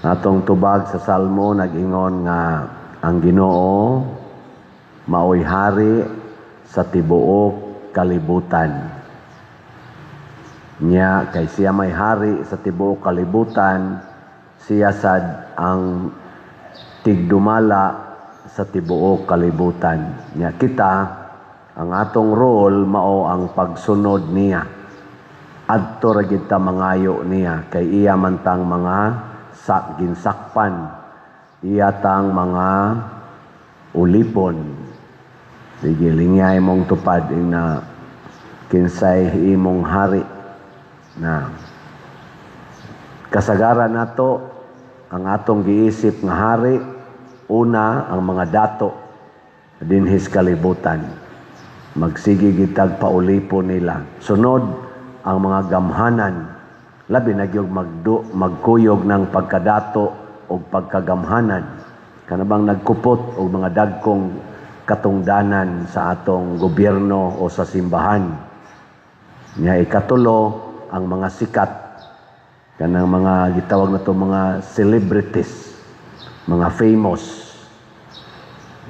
Atong tubag sa Salmo nag-ingon nga ang Ginoo maoy hari sa tibuok kalibutan. Nya kay siya may hari sa tibuok kalibutan, siya sad ang tigdumala sa tibuok kalibutan. Nya kita ang atong role mao ang pagsunod niya. Adto ra gid ta mangayo niya kay iya man tang mga ginsakpan, iya tang mga ulipon. Sige, lingay mong tupad na kinsay imong hari na kasagaran nato ang atong giisip nga hari. Una, ang mga dato dinhis kalibutan. Magsige gitag paulipon nila. Sunod, ang mga gamhanan. Labi na gyud magkuyog ng pagkadato o pagkagamhanan. Kanabang nagkupot o mga dagkong katungdanan sa atong gobyerno o sa simbahan. Nya ikatulo, ang mga sikat. Kanang mga gitawag na to mga celebrities, mga famous.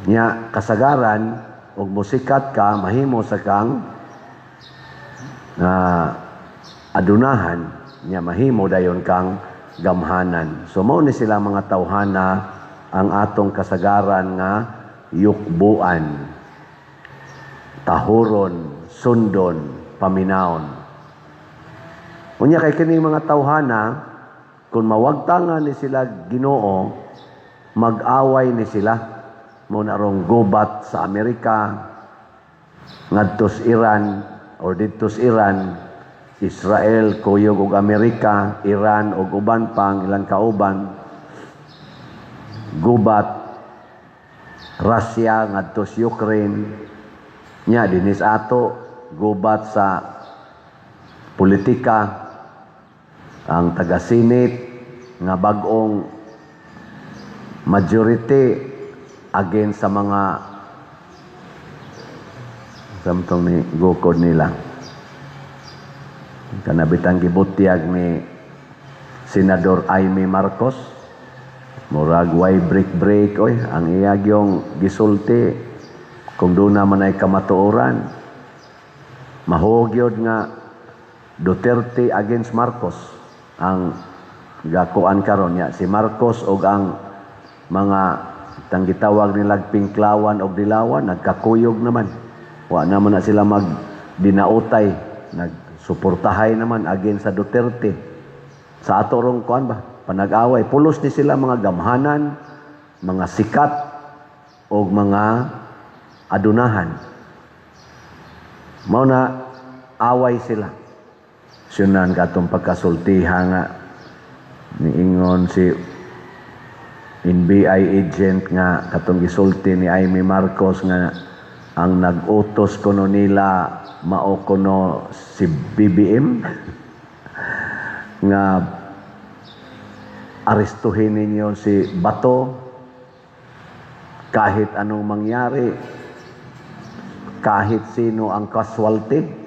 Nya kasagaran, og musikat ka, mahimo sa kang adunahan. Nya mahimo dayon kang gamhanan. So mao ni sila mga tawhana ang atong kasagaran nga yukbuan, tahuron, sundon, paminaon. Unya kay kini mga tawhana, kung mawagtangan ni sila Ginoo, mag-away ni sila. Muna rong gubat sa Amerika, ngadtos Iran, or didtos Iran, Israel, kuyog og Amerika, Iran og uban pang ilang kauban, gubat, Russia, ngadtos Ukraine, nya dinis ato, gubat sa politika, ang taga-Senate nga bag-ong majority against sa mga samtong ni gukod nila. Kanabitang gibutyag ni Senador Amy Marcos, murag way break oy ang iya gyung gisulti kung doon naman ay kamatuoran. Mahugyod nga Duterte against Marcos ang gakuan karon niya. Si Marcos og ang mga tang gitawag nilag Pinklawan og Dilawan nagkakuyog naman. Wa naman na sila mag dinautay, nagsuportahay naman against sa Duterte. Sa ato rong kuan ba panag-away, pulos ni sila mga gamhanan, mga sikat og mga adunahan. Mao na away sila. Sunan katong pagkasultiha nga niingon si NBI agent nga katong gisulti ni Amy Marcos nga ang nag-utos kuno nila mao kuno si BBM nga arestuhin ninyo si Bato kahit anong mangyari, kahit sino ang casualty.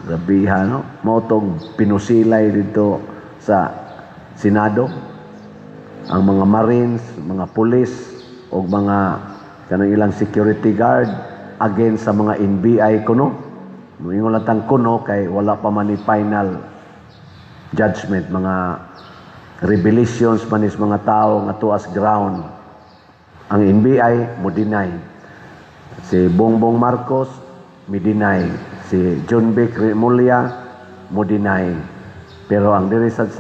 Gabihan, no? Motong pinusilay dito sa Senado ang mga Marines, mga pulis o mga kanang ilang security guard against sa mga NBI kuno. Moingon lang kuno kay wala pa man ni final judgment, mga revelations manis mga tao nga tuas ground. Ang NBI mo deny. Si Bongbong Marcos mi deny. Si John Vic Remulla mo deny. Pero ang diri sa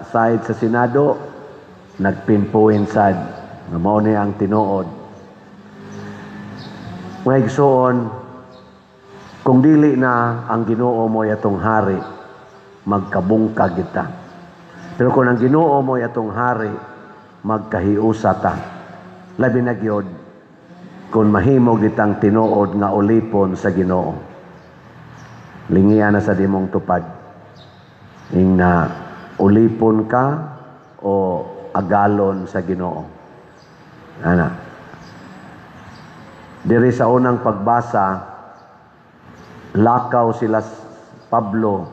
side sa Senado nagpinpuin sad nga mao ni ang tinuod. Mga igsoon, kung dili na ang Ginoo mo yatong hari, magkabungka kita. Pero kung ang Ginoo mo yatong hari, magkahiusa ta. Labi na gyud kung mahimo gitang tinuod nga ulipon sa Ginoo. Lingian na sa dimong tupad. Ing na ulipon ka o agalon sa Ginoo. Ana. Diri sa unang pagbasa, lakaw sila Pablo.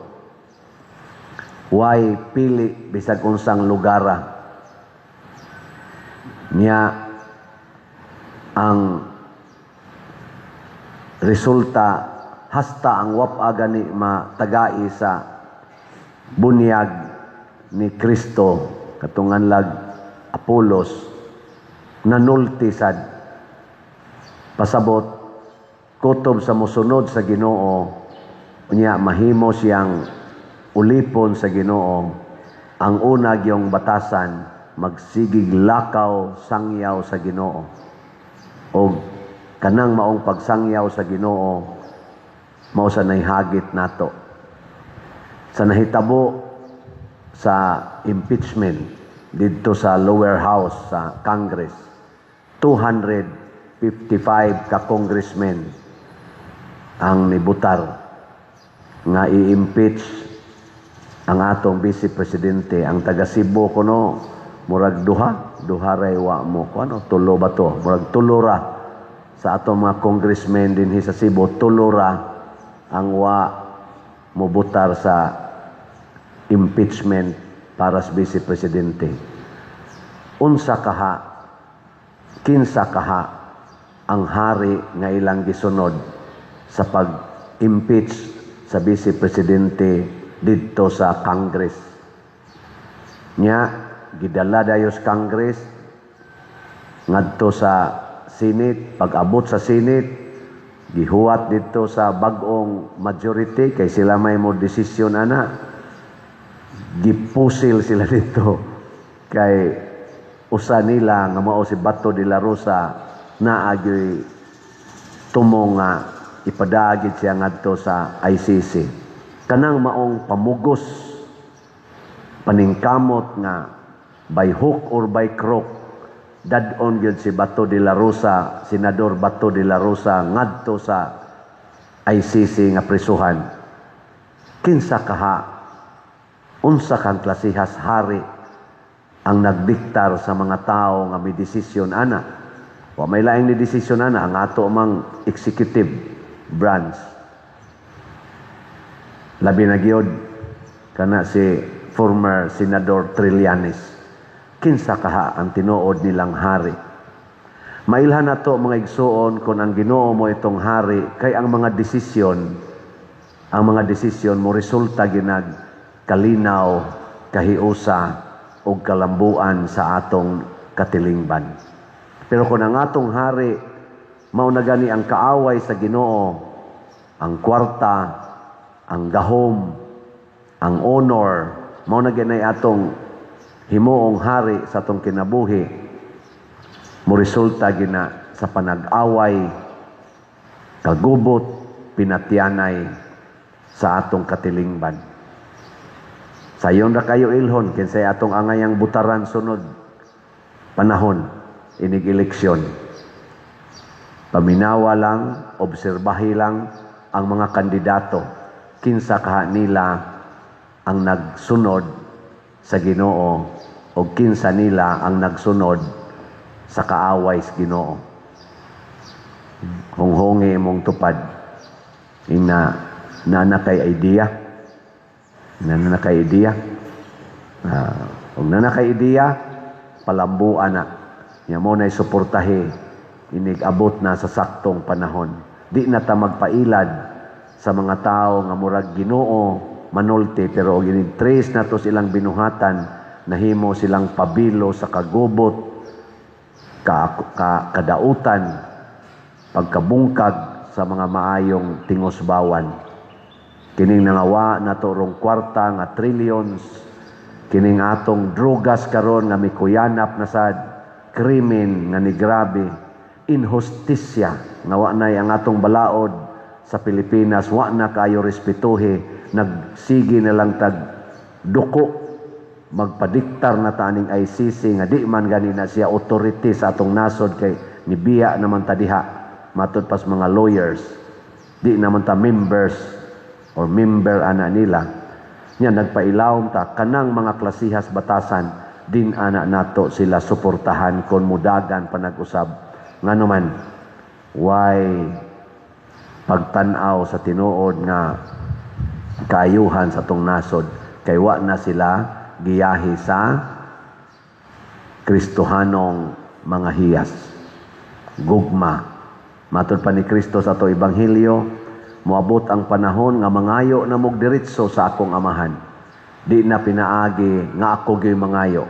Way pili bisag unsang lugara. Niya ang resulta hasta ang wap gani matagai sa bunyag ni Kristo katungan lag Apolos nanulti sad pasabot kutob sa mosunod sa Ginoo unya mahimo siyang ulipon sa Ginoo. Ang una gyung batasan magsigig lakaw sangyaw sa Ginoo o kanang maong pagsangyaw sa Ginoo mao sa nahagit nato sa nahitabo sa impeachment didto sa lower house sa Congress. 255 ka congressmen ang nibutar nga i-impeach ang atong vice presidente. Ang taga Cebu kuno murag duha ray wa mo kuno tulo ba to murag tulura sa atong mga congressmen dinhi sa Cebu, tulura ang wa mobutar sa impeachment para sa vice presidente. Kinsa kaha ang hari nga ilang gisunod sa pag-impeach sa vice presidente didto sa Congress. Nya gidala dayo sa Congress ngadto sa Senate. Pag-abot sa Senate, gihuwat dito sa bag-ong majority kay sila may mo desisyon ana. Gipusil sila dito kay usa nila nga mao si Bato de la Rosa na agi tumong nga ipadagit siya ngadto sa ICC. Kanang maong pamugos paningkamot nga by hook or by crook dadon gyud si Bato de la Rosa, Senador Bato de la Rosa ngadto sa ICC nga prisuhan. Kinsa kaha unsa kang klasihas hari ang nagdiktar sa mga tao nga may desisyon ana. Wa may laing ni desisyon ana ang ato mang executive branch. Labi na gyud kana si former Senador Trillanes. Kinsa kaha ang tinuod nilang hari. Mailhan nato mga igsuon kung ang Ginoo mo itong hari kay ang mga desisyon mo resulta ginag kalinaw, kahiusa o kalambuan sa atong katilingban. Pero kung ang atong hari mao na gani ang kaaway sa Ginoo, ang kwarta, ang gahom, ang honor, mao na gani atong himuong hari sa atong kinabuhi, mo resulta gina sa panag-away, kagubot, pinatyanay sa atong katilingban. Sayon ra kayo ilhon kinsay atong angayang butaran sunod panahon inig eleksyon. Paminawa lang, obserbahi lang ang mga kandidato. Kinsa kaha nila ang nagsunod sa Ginoo o kinsa nila ang nagsunod sa kaaway sa Ginoo. Honghongi mong tupad ina nanakay idea. Nanakay idea. Kung nanakay idea, palambuan na. Nya mo na'y suportahe. Inig-abot na sa saktong panahon. Di na ta magpailad sa mga tao nga murag Ginoo manulti, pero ginig-trace na to silang binuhatan, nahimo silang pabilo sa kagubot, kadautan, pagkabungkag sa mga maayong tingosbawan. Kining nangawa na to rong kwarta nga trillions, kining atong drugas karon nga mikuyanap na sad, krimen nga ni grabe, injustisya nga wa nay ang atong balaod sa Pilipinas, wa na kayo respetuhe, nagsigi na lang tag duko, magpadiktar na taning ICC nga di man gani na siya authority sa atong nasod kay nibiya naman ta diha matud pas mga lawyers, di naman ta members or member ana nila. Nya nagpailawom ta kanang mga klasihas batasan din ana nato sila suportahan kon mudagan panag-usab nganuman why pagtan-aw sa tinuod nga kaayuhan sa tong nasod kay wa na sila giyahi sa Kristohanong mga hiyas. Gugma. Matod pa ni Kristo sa ato ebanghelyo, moabot ang panahon nga mangayo na mog diretso sa akong amahan. Di na pinaagi nga ako gyud mangayo.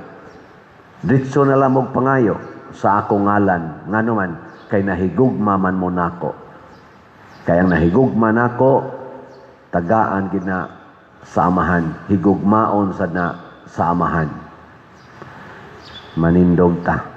Diretso na lang mog pangayo sa akong ngalan, nganuman kay nahigugma man mo nako. Kay ang nahigugma nako, tagaan gid na sa amahan, higugmaon sad na sa amahan. Manindog ta.